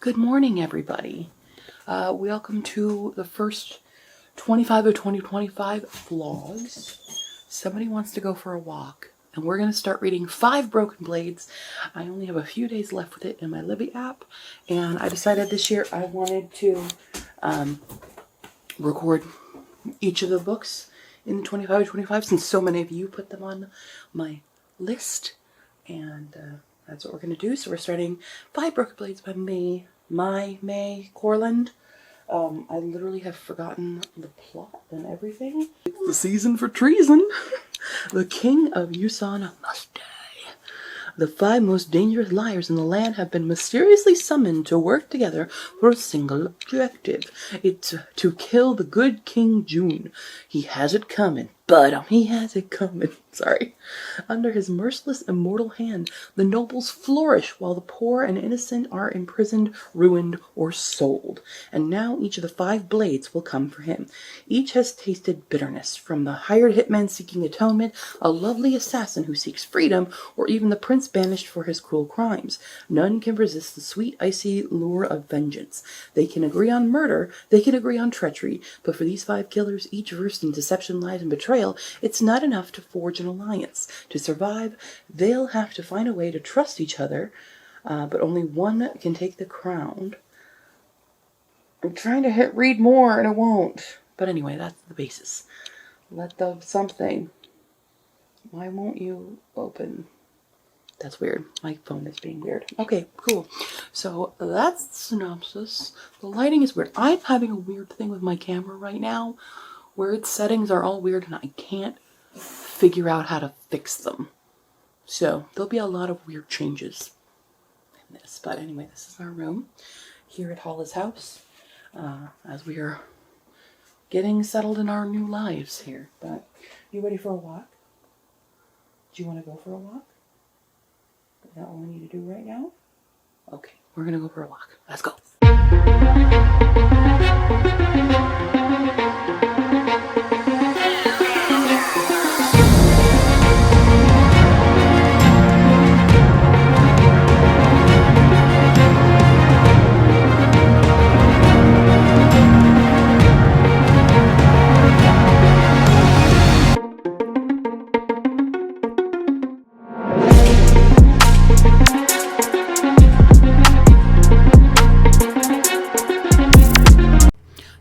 Good morning, everybody. Welcome to the first 25 of 2025 vlogs. Somebody wants to go for a walk, and we're going to start reading 5 Broken Blades. I only have a few days left with it in my Libby app, and I decided this year I wanted to record each of the books in 25 of 25 since so many of you put them on my list, and that's what we're going to do. So we're starting 5 Broken Blades by May Corland. I literally have forgotten the plot and everything. It's the season for treason. The king of Yukon must die. The 5 most dangerous liars in the land have been mysteriously summoned to work together for a single objective. It's to kill the good King June. He has it coming. But he has it coming. Sorry. Under his merciless immortal hand, the nobles flourish while the poor and innocent are imprisoned, ruined, or sold. And now each of the 5 blades will come for him. Each has tasted bitterness, from the hired hitman seeking atonement, a lovely assassin who seeks freedom, or even the prince banished for his cruel crimes. None can resist the sweet, icy lure of vengeance. They can agree on murder, they can agree on treachery, but for these 5 killers, each versed in deception, lies, and betrayal, it's not enough to forge an alliance. To survive, they'll have to find a way to trust each other, but only one can take the crown. I'm trying to hit read more and it won't. But anyway, that's the basis. Let the something. Why won't you open? That's weird. My phone is being weird. Okay, cool. So that's the synopsis. The lighting is weird. I'm having a weird thing with my camera right now, where its settings are all weird and I can't figure out how to fix them. So there'll be a lot of weird changes in this. But anyway, this is our room here at Hollis House as we are getting settled in our new lives here. But you ready for a walk? Do you want to go for a walk? Is that what we need to do right now? Okay, we're going to go for a walk. Let's go.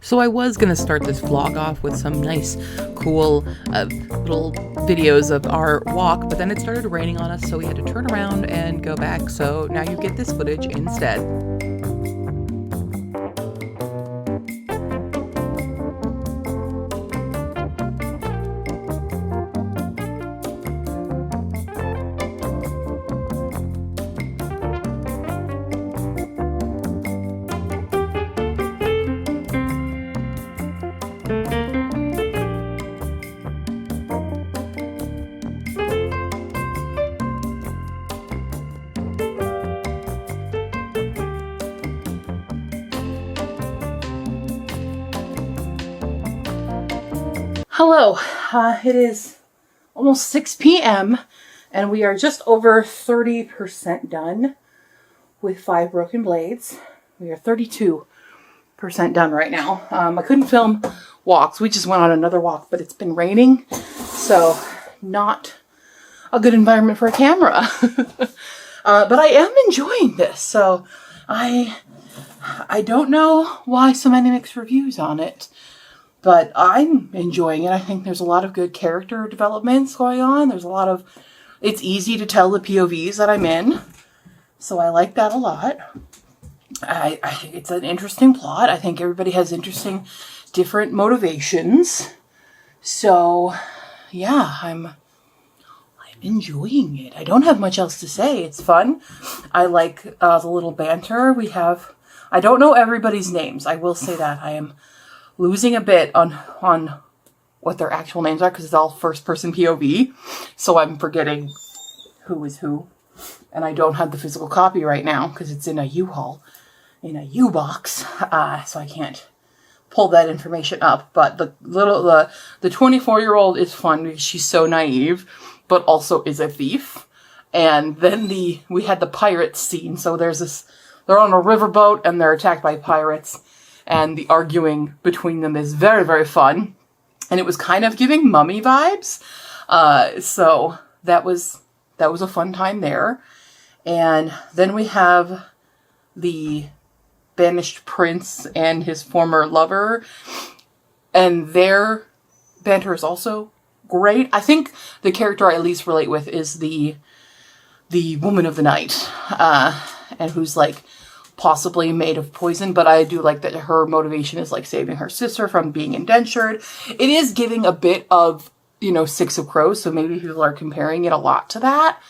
So I was going to start this vlog off with some nice, cool little videos of our walk, but then it started raining on us, so we had to turn around and go back. So now you get this footage instead. Hello, it is almost 6 p.m. and we are just over 30% done with 5 Broken Blades. We are 32% done right now. I couldn't film walks. We just went on another walk, but it's been raining, so not a good environment for a camera. But I am enjoying this, so I don't know why so many mixed reviews on it. But I'm enjoying it. I think there's a lot of good character developments going on. It's easy to tell the POVs that I'm in. So I like that a lot. It's an interesting plot. I think everybody has interesting, different motivations. So, yeah, I'm enjoying it. I don't have much else to say. It's fun. I like the little banter we have. I don't know everybody's names. I will say that. I am losing a bit on what their actual names are because it's all first-person POV, so I'm forgetting who is who, and I don't have the physical copy right now because it's in a U-Haul, in a U-box, so I can't pull that information up. But the 24-year-old is fun because she's so naive, but also is a thief. And then we had the pirate scene, so there's this they're on a riverboat and they're attacked by pirates. And the arguing between them is very, very fun. And it was kind of giving Mummy vibes. So that was a fun time there. And then we have the banished prince and his former lover. And their banter is also great. I think the character I least relate with is the woman of the night. And who's like possibly made of poison, but I do like that her motivation is like saving her sister from being indentured. It is giving a bit of, you know, Six of Crows, so maybe people are comparing it a lot to that,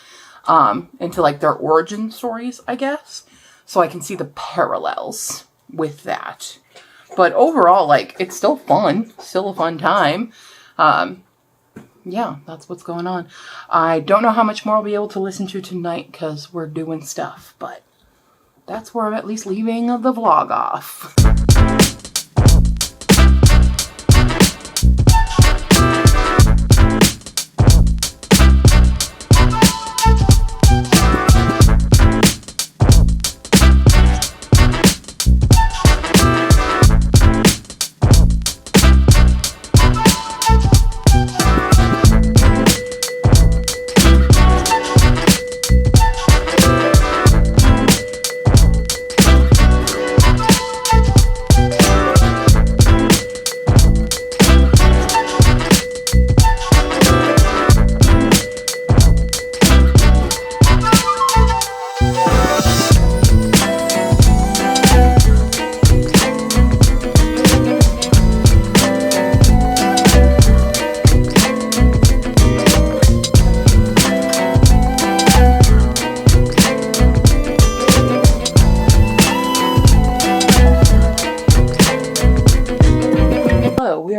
and to like their origin stories, I guess. So I can see the parallels with that. But overall, like, it's still fun, still a fun time. Yeah, that's what's going on. I don't know how much more I'll be able to listen to tonight because we're doing stuff, but that's where I'm at least leaving the vlog off.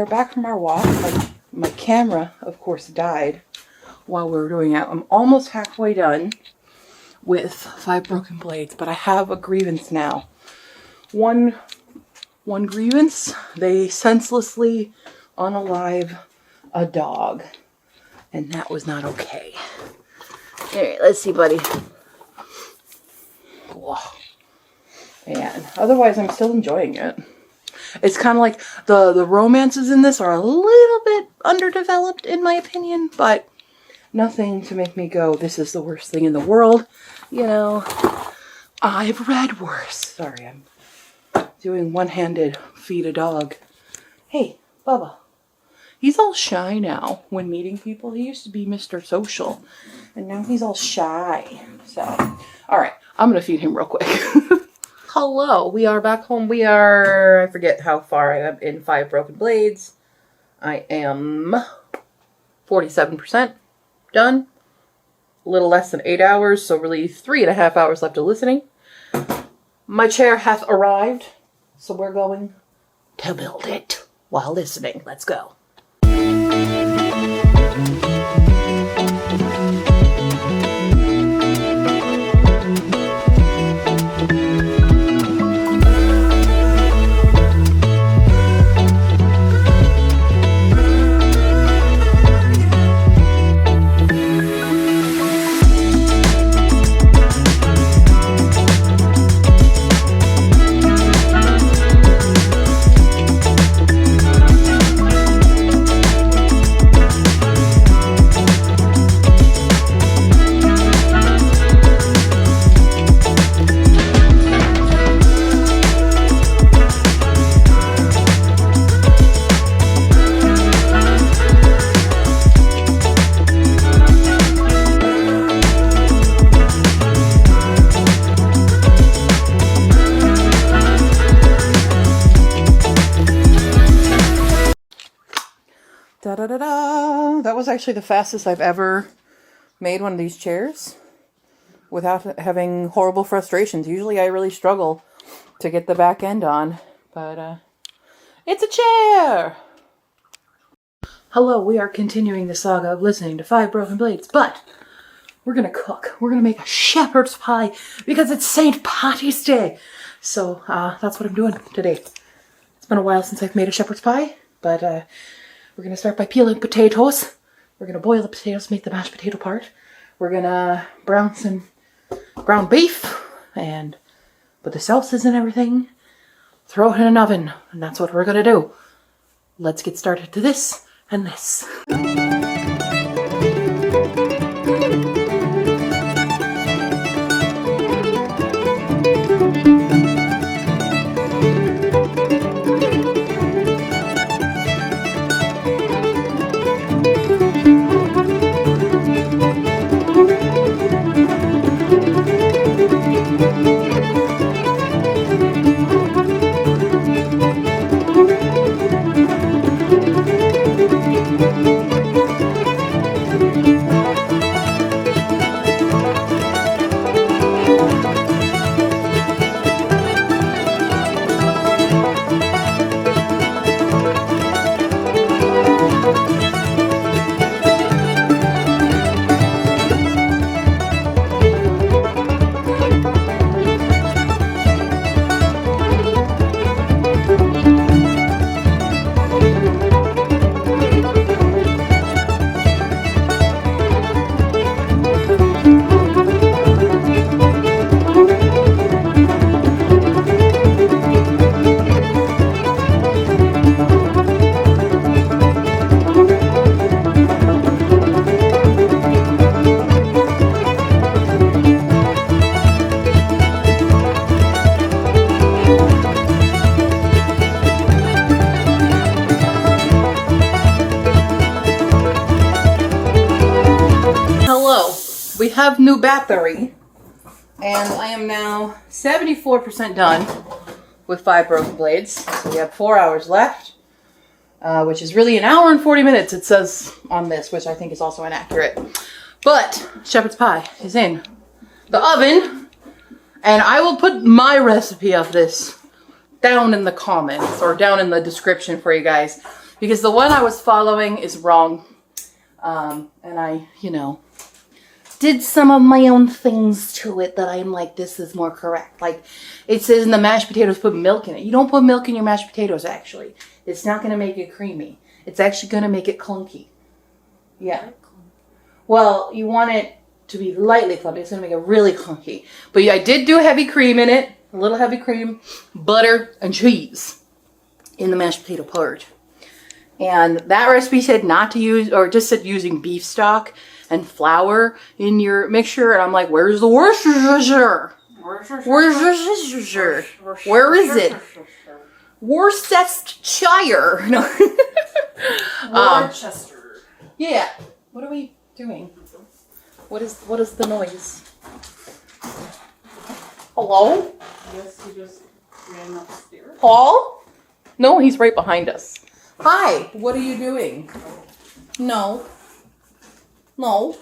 Back from our walk. My camera, of course, died while we were doing it. I'm almost halfway done with 5 broken blades, but I have a grievance now. One grievance, they senselessly unalive a dog, and that was not okay. Alright, let's see, buddy. Whoa. And otherwise, I'm still enjoying it. It's kind of like the romances in this are a little bit underdeveloped in my opinion, but nothing to make me go, this is the worst thing in the world. You know, I've read worse. Sorry, I'm doing one-handed feed a dog. Hey, Bubba. He's all shy now when meeting people. He used to be Mr. Social, and now he's all shy. So, alright, I'm going to feed him real quick. Hello, we are back home. We are, I forget how far I am in 5 broken blades. I am 47% done. A little less than 8 hours, so really 3.5 hours left of listening. My chair hath arrived, so we're going to build it while listening. Let's go. Da-da-da-da! That was actually the fastest I've ever made one of these chairs without having horrible frustrations. Usually I really struggle to get the back end on, but it's a chair! Hello, we are continuing the saga of listening to 5 broken blades, but we're gonna cook. We're gonna make a shepherd's pie because it's St. Patty's Day. So that's what I'm doing today. It's been a while since I've made a shepherd's pie, but we're going to start by peeling potatoes. We're going to boil the potatoes, make the mashed potato part. We're going to brown some ground beef and Put the sauces and everything, throw it in an oven, and that's what we're gonna do. Let's get started to this and this. We have new battery, and I am now 74% done with 5 broken blades. So we have 4 hours left, which is really an hour and 40 minutes, it says on this, which I think is also inaccurate. But shepherd's pie is in the oven, and I will put my recipe of this down in the comments or down in the description for you guys, because the one I was following is wrong, and I, you know, did some of my own things to it that I'm like, this is more correct. Like, it says in the mashed potatoes, put milk in it. You don't put milk in your mashed potatoes, actually. It's not going to make it creamy. It's actually going to make it clunky. Yeah. Well, you want it to be lightly clunky. It's going to make it really clunky. But yeah, I did do heavy cream in it. A little heavy cream, butter, and cheese in the mashed potato part. And that recipe said not to use, or just said using beef stock and flour in your mixture, and I'm like, where's the Worcestershire? Worcestershire. Where is it? Worcestershire. No. Worcester. Yeah. What are we doing? What is the noise? Hello? Yes, he just ran upstairs. Paul? No, he's right behind us. Hi. What are you doing? No. No.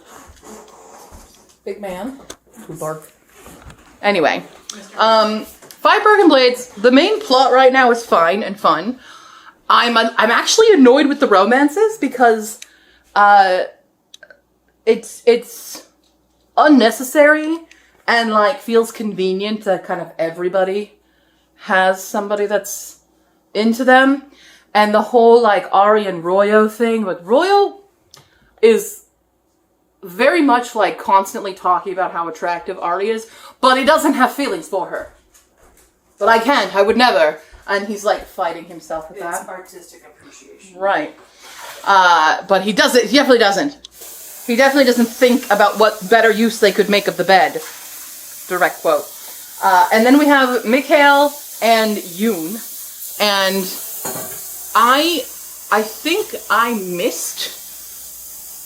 Big man. Too dark. Anyway. 5 broken blades. The main plot right now is fine and fun. I'm actually annoyed with the romances because it's unnecessary and like feels convenient that kind of everybody has somebody that's into them. And the whole like Ari and Royo thing, but Royo is very much like constantly talking about how attractive Ari is, but he doesn't have feelings for her. But I can't, I would never. And he's like fighting himself with that. It's artistic appreciation. Right. But he definitely doesn't. He definitely doesn't think about what better use they could make of the bed. Direct quote. And then we have Mikhail and Yoon. And I think I missed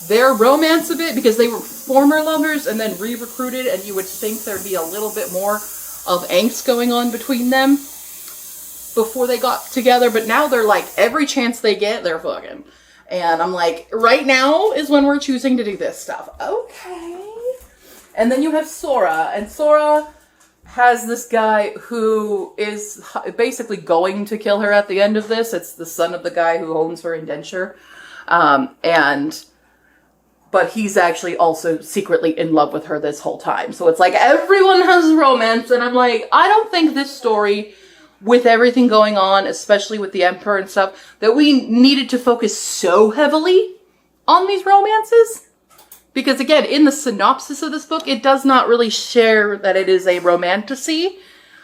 their romance a bit because they were former lovers and then re-recruited, and you would think there'd be a little bit more of angst going on between them before they got together, but now they're like, every chance they get, they're fucking. And I'm like, right now is when we're choosing to do this stuff. Okay. And then you have Sora, and Sora has this guy who is basically going to kill her at the end of this. It's the son of the guy who owns her indenture. But he's actually also secretly in love with her this whole time. So it's like everyone has romance, and I'm like, I don't think this story, with everything going on, especially with the Emperor and stuff, that we needed to focus so heavily on these romances. Because again, in the synopsis of this book, it does not really share that it is a romantasy.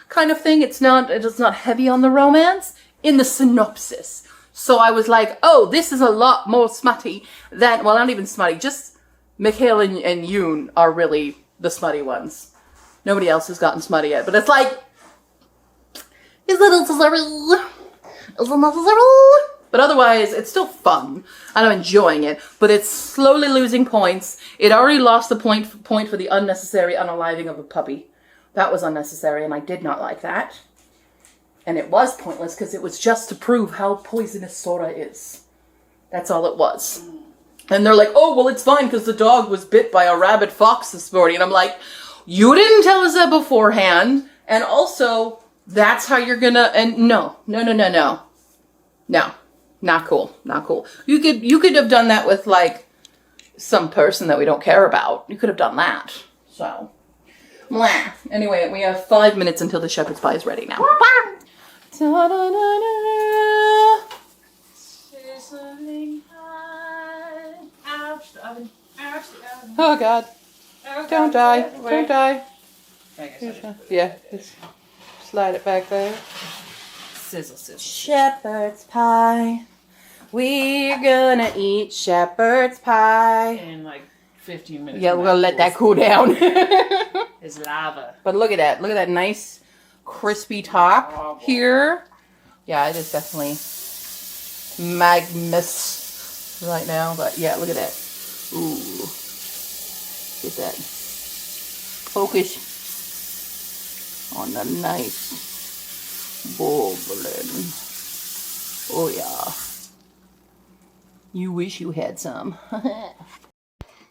kind of thing. It's not heavy on the romance in the synopsis. So I was like, oh, this is a lot more smutty than, well, not even smutty, just Mikhail and Yoon are really the smutty ones. Nobody else has gotten smutty yet, but it's like, is it necessary? Is it necessary? But otherwise, it's still fun, and I'm enjoying it, but it's slowly losing points. It already lost the point for the unnecessary unaliving of a puppy. That was unnecessary, and I did not like that. And it was pointless, because it was just to prove how poisonous Sora is. That's all it was. And they're like, oh, well, it's fine, because the dog was bit by a rabid fox this morning. And I'm like, you didn't tell us that beforehand, and also, that's how you're gonna, and no. Not cool. Not cool. You could have done that with, like, some person that we don't care about. You could have done that. So, blah. Anyway, we have 5 minutes until the shepherd's pie is ready now. Sizzling hot. Ouch, the oven. Ouch, the oven. Oh, God. Oh, Don't God. die. Don't die. I guess I Yeah, just slide it back there. sizzle. Shepherd's pie. We're gonna eat shepherd's pie. In like 15 minutes. Yeah, we're gonna let that cool down. It's lava. But look at that. Look at that nice crispy top here. Yeah, it is definitely magmus right now. But yeah, look at that. Ooh. Get that. Focus on the nice bubbling. Oh yeah. You wish you had some.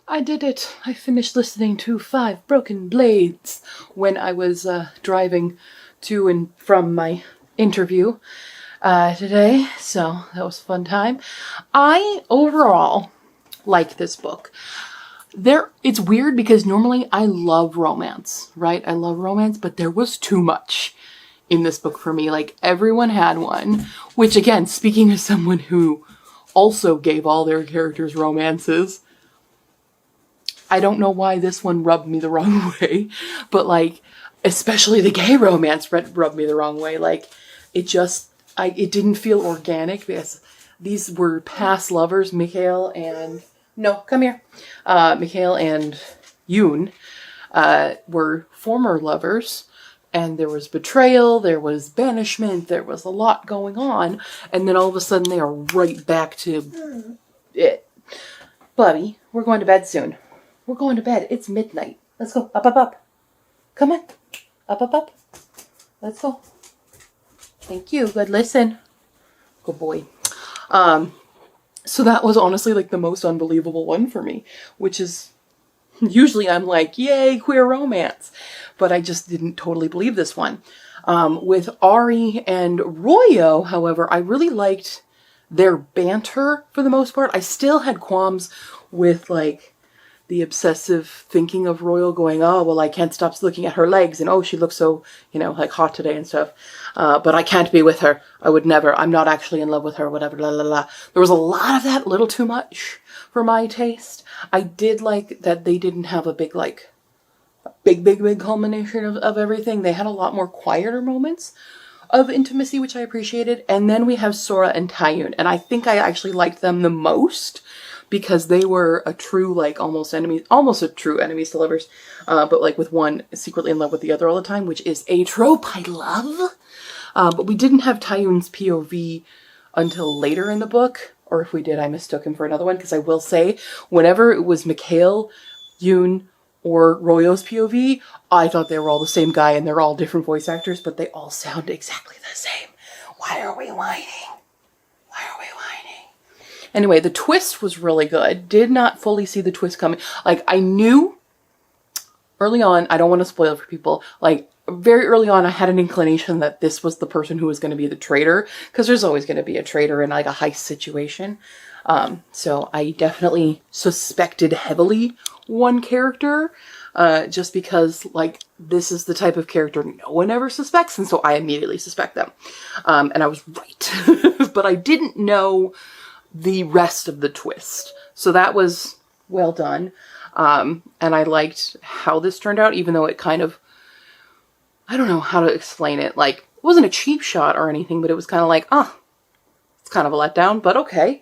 I did it. I finished listening to 5 Broken Blades when I was driving to and from my interview today. So that was a fun time. I overall like this book. It's weird because normally I love romance, right? I love romance, but there was too much in this book for me. Like, everyone had one, which, again, speaking as someone who also gave all their characters romances, I don't know why this one rubbed me the wrong way, but, like, especially the gay romance rubbed me the wrong way. Like, it didn't feel organic because these were past lovers, Mikhail and Yoon were former lovers, and there was betrayal, there was banishment, there was a lot going on, and then all of a sudden they are right back to it. Bubby, we're going to bed soon. We're going to bed. It's midnight. Let's go. Up. Come on. Up. Let's go. Thank you. Good listen. Good boy. So that was honestly like the most unbelievable one for me, which is usually I'm like, yay, queer romance. But I just didn't totally believe this one. With Ari and Royo, however, I really liked their banter for the most part. I still had qualms with, like, the obsessive thinking of Royal going, oh, well, I can't stop looking at her legs, and oh, she looks so, like, hot today and stuff. But I can't be with her. I would never. I'm not actually in love with her, whatever, la la la. There was a lot of that, a little too much for my taste. I did like that they didn't have a big, like, big culmination of everything. They had a lot more quieter moments of intimacy, which I appreciated. And then we have Sora and Taeyun, and I think I actually liked them the most because they were a true, like, almost a true enemies to lovers, but, like, with one secretly in love with the other all the time, which is a trope I love. But we didn't have Taeyun's POV until later in the book, or if we did, I mistook him for another one, because I will say, whenever it was Mikhail, Yoon, or Royo's POV, I thought they were all the same guy, and they're all different voice actors, but they all sound exactly the same. Why are we whining? Anyway, the twist was really good. Did not fully see the twist coming. Like, I knew early on, I don't want to spoil it for people, like, very early on, I had an inclination that this was the person who was going to be the traitor, because there's always going to be a traitor in, like, a heist situation. So I definitely suspected heavily one character, just because, like, this is the type of character no one ever suspects, and so I immediately suspect them. And I was right. But I didn't know the rest of the twist. So that was well done. And I liked how this turned out, even though it kind of I don't know how to explain it. Like, it wasn't a cheap shot or anything, but it was kind of like, it's kind of a letdown, but okay.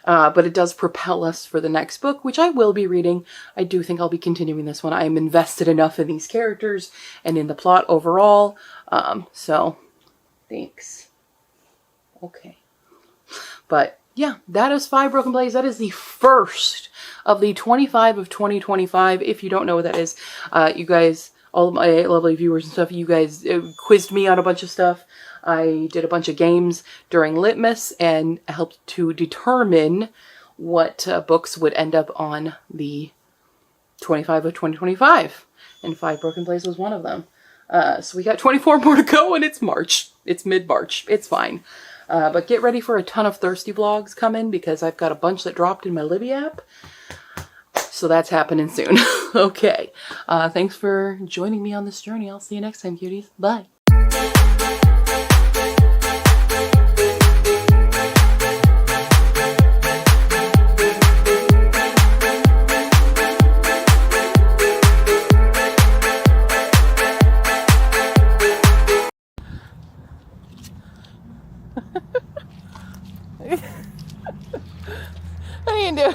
But it does propel us for the next book, which I will be reading. I do think I'll be continuing this one. I am invested enough in these characters and in the plot overall. So, thanks. Okay. But, yeah, that is 5 Broken Blades. That is the first of the 25 of 2025. If you don't know what that is, you guys, all of my lovely viewers and stuff, you guys quizzed me on a bunch of stuff. I did a bunch of games during Litmus and helped to determine what books would end up on the 25 of 2025. And 5 Broken Blades was one of them. So we got 24 more to go and it's March. It's mid-March. It's fine. But get ready for a ton of thirsty vlogs coming because I've got a bunch that dropped in my Libby app. So that's happening soon. Okay. Thanks for joining me on this journey. I'll see you next time, cuties. Bye. What are you doing?